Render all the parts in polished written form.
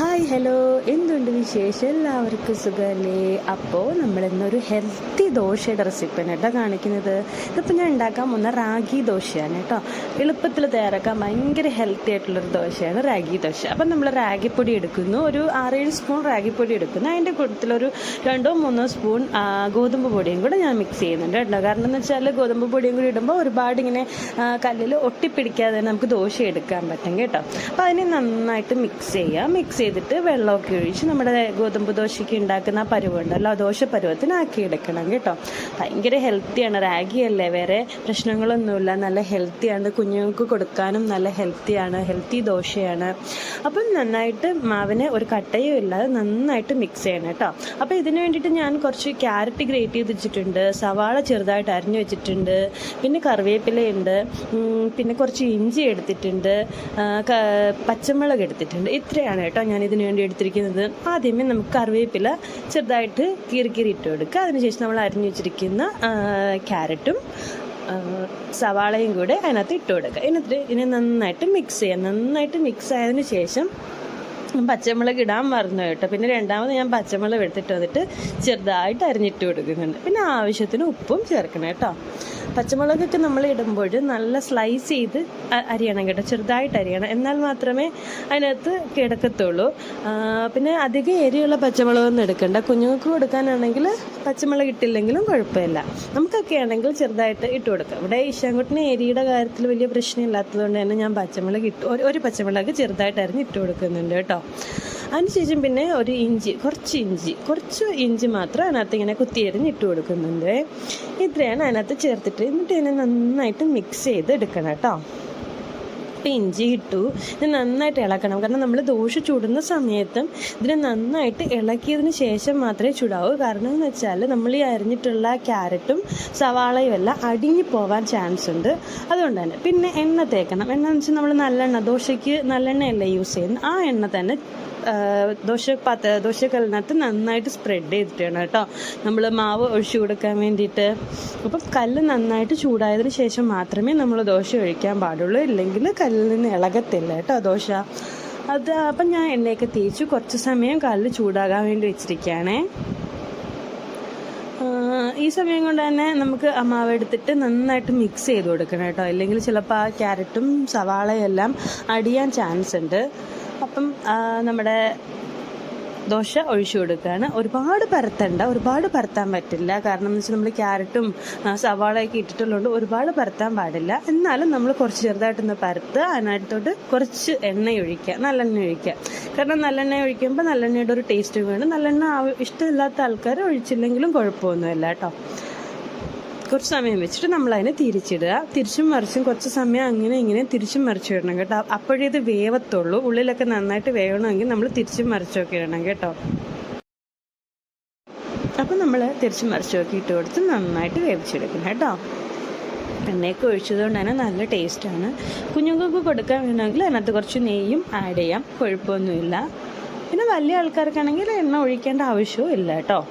Hi hello, എന്തുണ്ട് വിശേഷം? എല്ലാവർക്കും സുഖമല്ലേ? അപ്പോൾ നമ്മളിന്നൊരു ഹെൽത്തി ദോശയുടെ റെസിപ്പിയാണ് കേട്ടോ കാണിക്കുന്നത്. ഇതിപ്പോൾ ഞാൻ ഉണ്ടാക്കാൻ പോകുന്ന റാഗി ദോശയാണ് കേട്ടോ. എളുപ്പത്തിൽ തയ്യാറാക്കാൻ ഭയങ്കര ഹെൽത്തി ആയിട്ടുള്ളൊരു ദോശയാണ് റാഗി ദോശ. അപ്പം നമ്മൾ റാഗിപ്പൊടി എടുക്കുന്നു, ഒരു 6-7 സ്പൂൺ റാഗിപ്പൊടി എടുക്കുന്നു. അതിൻ്റെ കൂട്ടത്തിലൊരു 2-3 സ്പൂൺ ഗോതമ്പ് പൊടിയും കൂടെ ഞാൻ മിക്സ് ചെയ്യുന്നുണ്ട് കേട്ടോ. കാരണം എന്ന് വെച്ചാൽ ഗോതമ്പ് പൊടിയും കൂടി ഇടുമ്പോൾ ഒരുപാട് ഇങ്ങനെ കല്ലിൽ ഒട്ടിപ്പിടിക്കാതെ നമുക്ക് ദോശ എടുക്കാൻ പറ്റും കേട്ടോ. അപ്പോൾ അതിനെ നന്നായിട്ട് മിക്സ് ചെയ്തിട്ട് വെള്ളമൊക്കെ ഒഴിച്ച് നമ്മുടെ ഗോതമ്പ് ദോശയ്ക്ക് ഉണ്ടാക്കുന്ന പരുവുണ്ടല്ലോ, ദോശ പരുവത്തിനാക്കി എടുക്കണം കേട്ടോ. ഭയങ്കര ഹെൽത്തിയാണ്, റാഗി അല്ലേ, വേറെ പ്രശ്നങ്ങളൊന്നുമില്ല, നല്ല ഹെൽത്തിയാണ്, കുഞ്ഞുങ്ങൾക്ക് കൊടുക്കാനും നല്ല ഹെൽത്തിയാണ്, ഹെൽത്തി ദോശയാണ്. അപ്പം നന്നായിട്ട് മാവിന് ഒരു കട്ടയും ഇല്ലാതെ നന്നായിട്ട് മിക്സ് ചെയ്യണം കേട്ടോ. അപ്പോൾ ഇതിന് വേണ്ടിയിട്ട് ഞാൻ കുറച്ച് ക്യാരറ്റ് ഗ്രേറ്റ് ചെയ്ത് വെച്ചിട്ടുണ്ട്, സവാള ചെറുതായിട്ട് അരിഞ്ഞു വെച്ചിട്ടുണ്ട്, പിന്നെ കറിവേപ്പിലയുണ്ട്, പിന്നെ കുറച്ച് ഇഞ്ചി എടുത്തിട്ടുണ്ട്, പച്ചമുളക് എടുത്തിട്ടുണ്ട്. ഇത്രയാണ് കേട്ടോ ഞാൻ ഇതിനു വേണ്ടി എടുത്തിരിക്കുന്നത്. ആദ്യമേ നമുക്ക് കറിവേപ്പില ചെറുതായിട്ട് കീറി ഇട്ട് കൊടുക്കുക. അതിനുശേഷം നമ്മൾ അരിഞ്ഞു വെച്ചിരിക്കുന്ന ക്യാരറ്റും സവാളയും കൂടെ അതിനകത്ത് ഇട്ട് കൊടുക്കുക. എന്നിട്ട് ഇതിനെ നന്നായിട്ട് മിക്സ് ചെയ്യാം. നന്നായിട്ട് മിക്സ് ആയതിനു ശേഷം പച്ചമുളക് ഇടാൻ മറന്നു കേട്ടോ. പിന്നെ രണ്ടാമത് ഞാൻ പച്ചമുളക് എടുത്തിട്ട് വന്നിട്ട് ചെറുതായിട്ട് അരിഞ്ഞിട്ട് കൊടുക്കുന്നുണ്ട്. പിന്നെ ആവശ്യത്തിന് ഉപ്പും ചേർക്കണം കേട്ടോ. പച്ചമുളകൊക്കെ നമ്മൾ ഇടുമ്പോൾ നല്ല സ്ലൈസ് ചെയ്ത് അരിയണം കേട്ടോ, ചെറുതായിട്ട് അരിയണം, എന്നാൽ മാത്രമേ അതിനകത്ത് കിടക്കത്തുള്ളൂ. പിന്നെ അധികം എരിയുള്ള പച്ചമുളകൊന്നും എടുക്കണ്ട. കുഞ്ഞുങ്ങൾക്ക് കൊടുക്കാനാണെങ്കിൽ പച്ചമുളക് ഇട്ടില്ലെങ്കിലും കുഴപ്പമില്ല. നമുക്കൊക്കെ ആണെങ്കിൽ ചെറുതായിട്ട് ഇട്ട് കൊടുക്കാം. ഇവിടെ ഇഷാൻകുട്ടിന് എരിയുടെ കാര്യത്തിൽ വലിയ പ്രശ്നമില്ലാത്തതുകൊണ്ട് തന്നെ ഞാൻ പച്ചമുളക് ഒരു പച്ചമുളക് ചെറുതായിട്ട് അരിഞ്ഞ് ഇട്ട് കൊടുക്കുന്നുണ്ട് കേട്ടോ. അതിനുശേഷം പിന്നെ കുറച്ച് ഇഞ്ചി മാത്രം അതിനകത്ത് ഇങ്ങനെ കുത്തിയരിഞ്ഞ് ഇട്ട് കൊടുക്കുന്നുണ്ട്. ഇത്രയാണ് അതിനകത്ത് ചേർത്തിട്ട് എന്നിട്ട് ഇതിനെ നന്നായിട്ട് മിക്സ് ചെയ്ത് എടുക്കണം കേട്ടോ. ഇപ്പം ഇഞ്ചി ഇട്ടു, ഇത് നന്നായിട്ട് ഇളക്കണം. കാരണം നമ്മൾ ദോശ ചുടുന്ന സമയത്തും ഇതിനെ നന്നായിട്ട് ഇളക്കിയതിന് ശേഷം മാത്രമേ ചുടാവൂ. കാരണം എന്ന് വെച്ചാൽ നമ്മൾ ഈ അരിഞ്ഞിട്ടുള്ള ക്യാരറ്റും സവാളയും എല്ലാം അടിഞ്ഞു പോവാൻ ചാൻസ് ഉണ്ട്. അതുകൊണ്ട് തന്നെ പിന്നെ എണ്ണ തേക്കണം. എണ്ണ എന്ന് വെച്ചാൽ നമ്മൾ നല്ലെണ്ണ, ദോശയ്ക്ക് നല്ലെണ്ണയല്ലേ യൂസ് ചെയ്യുന്നത്, ആ എണ്ണ തന്നെ ദോശക്കല്ലിനകത്ത് നന്നായിട്ട് സ്പ്രെഡ് ചെയ്തിട്ടാണ് കേട്ടോ നമ്മൾ മാവ് ഒഴിച്ചു കൊടുക്കാൻ വേണ്ടിയിട്ട്. അപ്പം കല്ല് നന്നായിട്ട് ചൂടായതിന് ശേഷം മാത്രമേ നമ്മൾ ദോശ ഒഴിക്കാൻ പാടുള്ളൂ, ഇല്ലെങ്കിൽ കല്ലിൽ നിന്ന് ഇളകത്തില്ല കേട്ടോ ദോശ. അപ്പം ഞാൻ എണ്ണയൊക്കെ തേച്ചു കുറച്ച് സമയം കല്ല് ചൂടാകാൻ വേണ്ടി വെച്ചിരിക്കുകയാണേ. ഈ സമയം കൊണ്ട് തന്നെ നമുക്ക് മാവ് എടുത്തിട്ട് നന്നായിട്ട് മിക്സ് ചെയ്ത് കൊടുക്കണം കേട്ടോ, ഇല്ലെങ്കിൽ ചിലപ്പോൾ ആ ക്യാരറ്റും സവാളയും എല്ലാം അടിയാൻ ചാൻസ് ഉണ്ട്. അപ്പം നമ്മുടെ ദോശ ഒഴിച്ചു കൊടുക്കുകയാണ്. ഒരുപാട് പരത്താൻ പറ്റില്ല. കാരണം എന്ന് വെച്ചാൽ നമ്മൾ ക്യാരറ്റും സവാളയൊക്കെ ഇട്ടിട്ടുള്ളതുകൊണ്ട് ഒരുപാട് പരത്താൻ പാടില്ല. എന്നാലും നമ്മൾ കുറച്ച് ചെറുതായിട്ടൊന്ന് പരത്ത് അതിനകത്തോട്ട് കുറച്ച് എണ്ണ ഒഴിക്കുക, നല്ലെണ്ണ ഒഴിക്കുക. കാരണം നല്ലെണ്ണ ഒഴിക്കുമ്പോൾ നല്ലെണ്ണയുടെ ഒരു ടേസ്റ്റ് വേണം. നല്ലെണ്ണ ഇഷ്ടമില്ലാത്ത ആൾക്കാർ ഒഴിച്ചില്ലെങ്കിലും കുഴപ്പമൊന്നുമില്ല കേട്ടോ. കുറച്ച് സമയം വെച്ചിട്ട് നമ്മളതിനെ തിരിച്ചിടുക, തിരിച്ചും മറിച്ചും കുറച്ച് സമയം അങ്ങനെ തിരിച്ചും മറിച്ചു ഇടണം കേട്ടോ. അപ്പോഴേ ഇത് വേവത്തുള്ളൂ. ഉള്ളിലൊക്കെ നന്നായിട്ട് വേവണമെങ്കിൽ നമ്മൾ തിരിച്ചും മറിച്ചൊക്കെ ഇടണം കേട്ടോ. അപ്പം നമ്മൾ തിരിച്ചും മറിച്ചൊക്കെ ഇട്ട് കൊടുത്ത് നന്നായിട്ട് വേവിച്ചെടുക്കണം കേട്ടോ. എണ്ണയൊക്കെ ഒഴിച്ചതുകൊണ്ട് തന്നെ നല്ല ടേസ്റ്റാണ്. കുഞ്ഞുങ്ങൾക്ക് കൊടുക്കാൻ വേണമെങ്കിൽ അതിനകത്ത് കുറച്ച് നെയ്യും ആഡ് ചെയ്യാം, കുഴപ്പമൊന്നുമില്ല. പിന്നെ വലിയ ആൾക്കാർക്കാണെങ്കിൽ എണ്ണ ഒഴിക്കേണ്ട ആവശ്യവും ഇല്ല കേട്ടോ.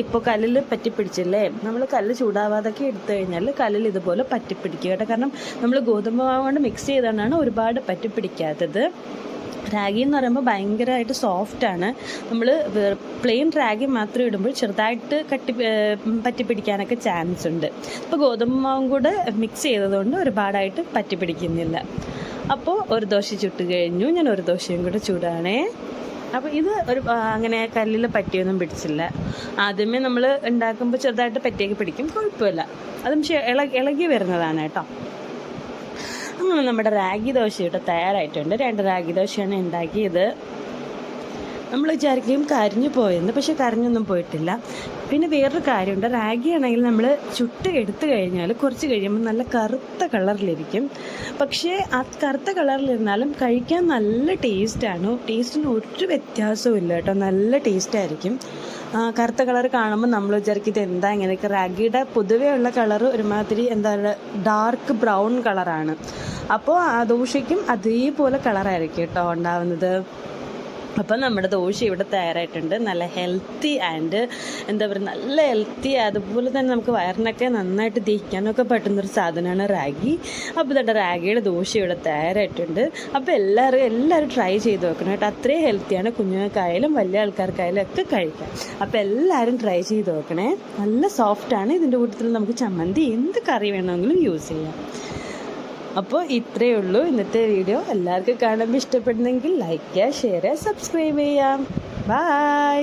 ഇപ്പോൾ കല്ലിൽ പറ്റിപ്പിടിച്ചില്ലേ, നമ്മൾ കല്ല് ചൂടാവാതൊക്കെ എടുത്തു കഴിഞ്ഞാൽ കല്ലിൽ ഇതുപോലെ പറ്റിപ്പിടിക്കുക കേട്ടോ. കാരണം നമ്മൾ ഗോതമ്പ് മാവ് കൊണ്ട് മിക്സ് ചെയ്തുകൊണ്ടാണ് ഒരുപാട് പറ്റിപ്പിടിക്കാത്തത്. റാഗി എന്ന് പറയുമ്പോൾ ഭയങ്കരമായിട്ട് സോഫ്റ്റാണ്. നമ്മൾ പ്ലെയിൻ റാഗി മാത്രം ഇടുമ്പോൾ ചെറുതായിട്ട് പറ്റിപ്പിടിക്കാനൊക്കെ ചാൻസ് ഉണ്ട്. ഇപ്പോൾ ഗോതമ്പ് മാവും കൂടെ മിക്സ് ചെയ്തതുകൊണ്ട് ഒരുപാടായിട്ട് പറ്റിപ്പിടിക്കുന്നില്ല. അപ്പോൾ ഒരു ദോശ ചുട്ട് കഴിഞ്ഞു, ഞാൻ ഒരു ദോശയും കൂടെ ചൂടാണേ. അപ്പോൾ ഇത് അങ്ങനെ കല്ലിൽ പറ്റിയൊന്നും പിടിച്ചില്ല. ആദ്യമേ നമ്മൾ ഉണ്ടാക്കുമ്പോൾ ചെറുതായിട്ട് പറ്റിയൊക്കെ പിടിക്കും, കുഴപ്പമില്ല. അതും ഇളകി വരുന്നതാണ് കേട്ടോ. അങ്ങനെ നമ്മുടെ റാഗി ദോശ ഇവിടെ തയ്യാറായിട്ടുണ്ട്. 2 റാഗി ദോശയാണ് ഉണ്ടാക്കിയത്. നമ്മൾ വിചാരിക്കുകയും കരിഞ്ഞു പോയെന്ന്, പക്ഷെ കരിഞ്ഞൊന്നും പോയിട്ടില്ല. പിന്നെ വേറൊരു കാര്യമുണ്ട്, റാഗി ആണെങ്കിൽ നമ്മൾ ചുട്ട് എടുത്തു കഴിഞ്ഞാൽ കുറച്ച് കഴിയുമ്പോൾ നല്ല കറുത്ത കളറിലിരിക്കും. പക്ഷേ ആ കറുത്ത കളറിലിരുന്നാലും കഴിക്കാൻ നല്ല ടേസ്റ്റാണ്. ടേസ്റ്റിന് ഒരു വ്യത്യാസവും ഇല്ല കേട്ടോ, നല്ല ടേസ്റ്റായിരിക്കും. കറുത്ത കളർ കാണുമ്പോൾ നമ്മൾ വിചാരിക്കും ഇത് എന്താ ഇങ്ങനെയൊക്കെ. റാഗിയുടെ പൊതുവേ ഉള്ള കളർ ഒരുമാതിരി ഡാർക്ക് ബ്രൗൺ കളറാണ്. അപ്പോൾ ആ ദോശയ്ക്കും അതേപോലെ കളറായിരിക്കും കേട്ടോ ഉണ്ടാവുന്നത്. അപ്പം നമ്മുടെ ദോശ ഇവിടെ തയ്യാറായിട്ടുണ്ട്. നല്ല ഹെൽത്തി ആൻഡ് എന്താ പറയുക, നല്ല ഹെൽത്തി, അതുപോലെ തന്നെ നമുക്ക് വയറിനൊക്കെ നന്നായിട്ട് ദഹിക്കാനൊക്കെ പറ്റുന്നൊരു സാധനമാണ് റാഗി. അപ്പോൾ ഇതാ റാഗിയുടെ ദോശ ഇവിടെ തയ്യാറായിട്ടുണ്ട്. അപ്പോൾ എല്ലാവരും ട്രൈ ചെയ്ത് നോക്കണം കേട്ടോ. അത്രയും ഹെൽത്തിയാണ്, കുഞ്ഞുങ്ങൾക്കായാലും വലിയ ആൾക്കാർക്കായാലും ഒക്കെ കഴിക്കാം. അപ്പോൾ എല്ലാവരും ട്രൈ ചെയ്ത് നോക്കണേ. നല്ല സോഫ്റ്റാണ്. ഇതിൻ്റെ കൂട്ടത്തിൽ നമുക്ക് ചമ്മന്തി എന്ത് കറി വേണമെങ്കിലും യൂസ് ചെയ്യാം. അപ്പോൾ ഇത്രയേ ഉള്ളൂ ഇന്നത്തെ വീഡിയോ. എല്ലാവർക്കും കാണുമ്പോൾ ഇഷ്ടപ്പെടുന്നെങ്കിൽ ലൈക്ക് ചെയ്യുക, ഷെയർ ചെയ്യുക, സബ്സ്ക്രൈബ് ചെയ്യാം. ബൈ.